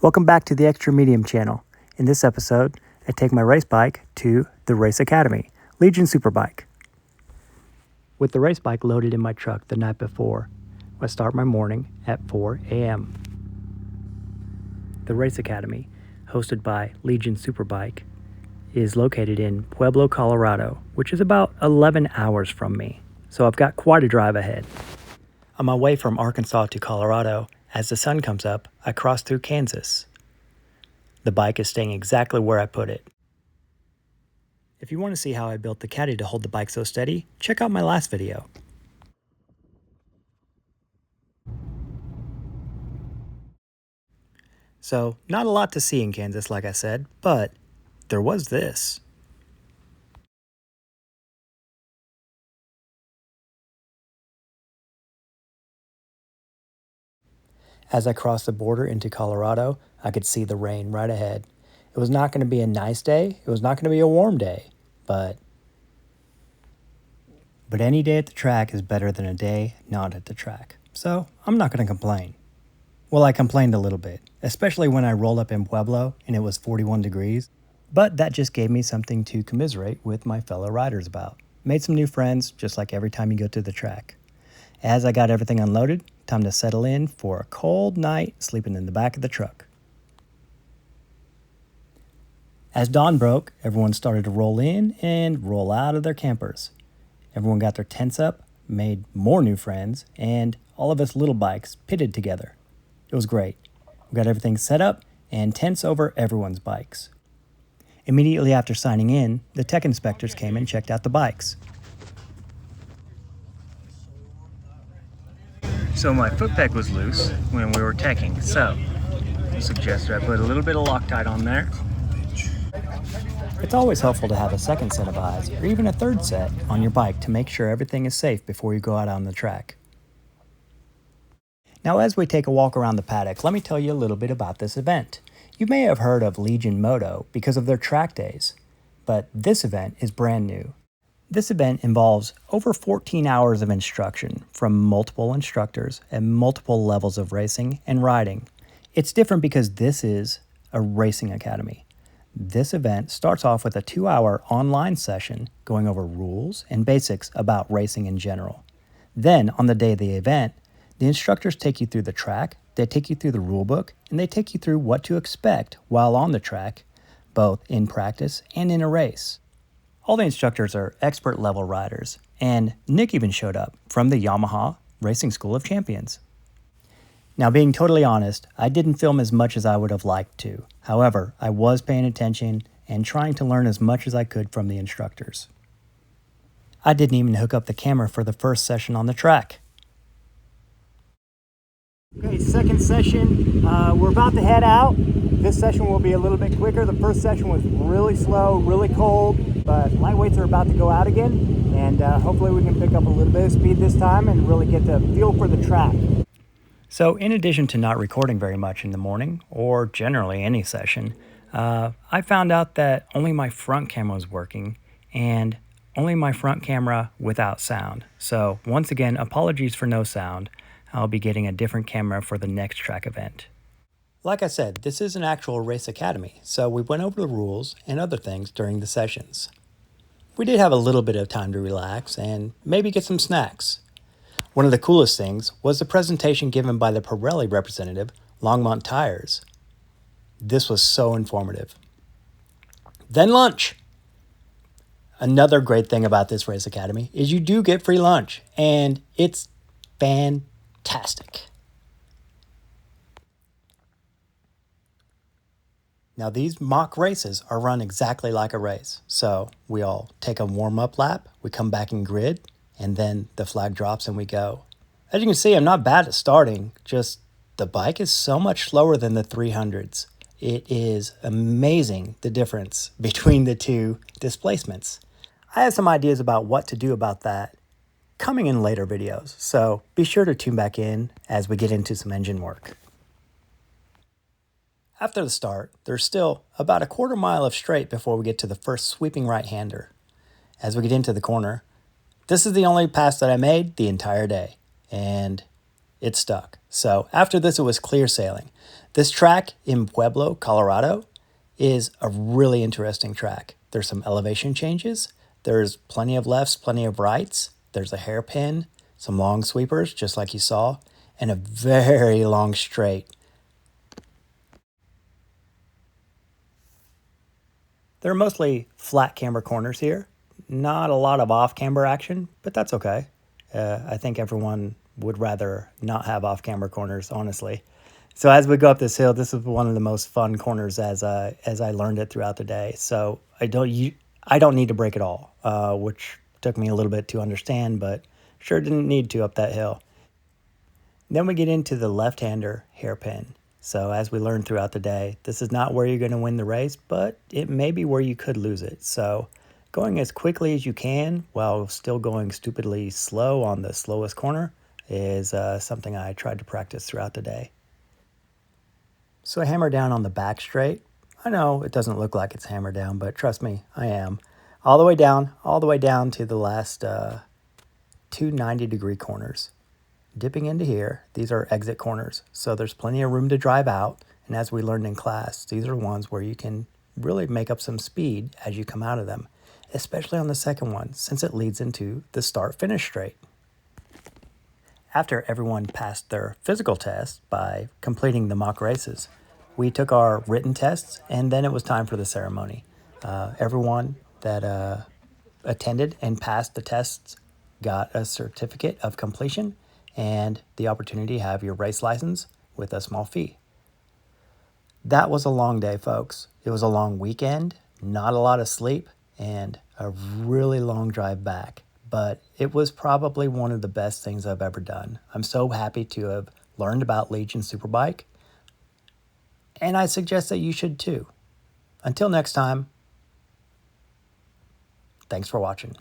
Welcome back to the Extra Medium channel. In this episode, I take my race bike to the Race Academy, Legion Superbike. With the race bike loaded in my truck the night before, I start my morning at 4 a.m. The Race Academy, hosted by Legion Superbike, is located in Pueblo, Colorado, which is about 11 hours from me, so I've got quite a drive ahead. On my way from Arkansas to Colorado, as the sun comes up, I cross through Kansas. The bike is staying exactly where I put it. If you want to see how I built the caddy to hold the bike so steady, check out my last video. So, not a lot to see in Kansas, like I said, but there was this. As I crossed the border into Colorado, I could see the rain right ahead. It was not going to be a nice day. It was not going to be a warm day, but any day at the track is better than a day not at the track. So I'm not going to complain. Well, I complained a little bit, especially when I rolled up in Pueblo and it was 41 degrees. But that just gave me something to commiserate with my fellow riders about. Made some new friends, just like every time you go to the track. As I got everything unloaded, time to settle in for a cold night sleeping in the back of the truck. As dawn broke, everyone started to roll in and roll out of their campers. Everyone got their tents up, made more new friends, and all of us little bikes pitted together. It was great. We got everything set up and tents over everyone's bikes. Immediately after signing in, the tech inspectors came and checked out the bikes. So my foot peg was loose when we were teching, so I suggested I put a little bit of Loctite on there. It's always helpful to have a second set of eyes, or even a third set, on your bike to make sure everything is safe before you go out on the track. Now as we take a walk around the paddock, let me tell you a little bit about this event. You may have heard of Legion Moto because of their track days, but this event is brand new. This event involves over 14 hours of instruction from multiple instructors at multiple levels of racing and riding. It's different because this is a racing academy. This event starts off with a 2-hour online session going over rules and basics about racing in general. Then, on the day of the event, the instructors take you through the track, they take you through the rule book, and they take you through what to expect while on the track, both in practice and in a race. All the instructors are expert level riders, and Nick even showed up from the Yamaha Racing School of Champions. Now, being totally honest, I didn't film as much as I would have liked to. However, I was paying attention and trying to learn as much as I could from the instructors. I didn't even hook up the camera for the first session on the track. Okay, second session. We're about to head out. This session will be a little bit quicker. The first session was really slow, really cold, but lightweights are about to go out again, and hopefully we can pick up a little bit of speed this time and really get the feel for the track. So in addition to not recording very much in the morning, or generally any session, I found out that only my front camera was working, and only my front camera without sound. So once again, apologies for no sound. I'll be getting a different camera for the next track event. Like I said, this is an actual race academy, so we went over the rules and other things during the sessions. We did have a little bit of time to relax and maybe get some snacks. One of the coolest things was the presentation given by the Perelli representative, Longmont Tires. This was so informative. Then lunch. Another great thing about this race academy is you do get free lunch, and it's fantastic. Now these mock races are run exactly like a race. So we all take a warm-up lap, we come back in grid, and then the flag drops and we go. As you can see, I'm not bad at starting, just the bike is so much slower than the 300s. It is amazing the difference between the two displacements. I have some ideas about what to do about that coming in later videos, so be sure to tune back in as we get into some engine work. After the start, there's still about a quarter mile of straight before we get to the first sweeping right-hander. As we get into the corner, this is the only pass that I made the entire day, and it stuck. So after this, it was clear sailing. This track in Pueblo, Colorado, is a really interesting track. There's some elevation changes. There's plenty of lefts, plenty of rights. There's a hairpin, some long sweepers, just like you saw, and a very long straight. There are mostly flat camber corners here. Not a lot of off camber action, but that's okay. I think everyone would rather not have off camber corners, honestly. So as we go up this hill, this is one of the most fun corners as I learned it throughout the day. So I don't need to brake at all, which took me a little bit to understand, but sure didn't need to up that hill. Then we get into the left-hander hairpin. So as we learned throughout the day, this is not where you're going to win the race, but it may be where you could lose it. So going as quickly as you can while still going stupidly slow on the slowest corner is something I tried to practice throughout the day. So I hammer down on the back straight. I know it doesn't look like it's hammered down, but trust me, I am. All the way down to the last two 90-degree corners. Dipping into here, these are exit corners, so there's plenty of room to drive out. And as we learned in class, these are ones where you can really make up some speed as you come out of them, especially on the second one, since it leads into the start-finish straight. After everyone passed their physical test by completing the mock races, we took our written tests, and then it was time for the ceremony. Everyone that attended and passed the tests got a certificate of completion and the opportunity to have your race license with a small fee. That was a long day, folks. It was a long weekend, not a lot of sleep, and a really long drive back. But it was probably one of the best things I've ever done. I'm so happy to have learned about Legion Superbike, and I suggest that you should too. Until next time, thanks for watching.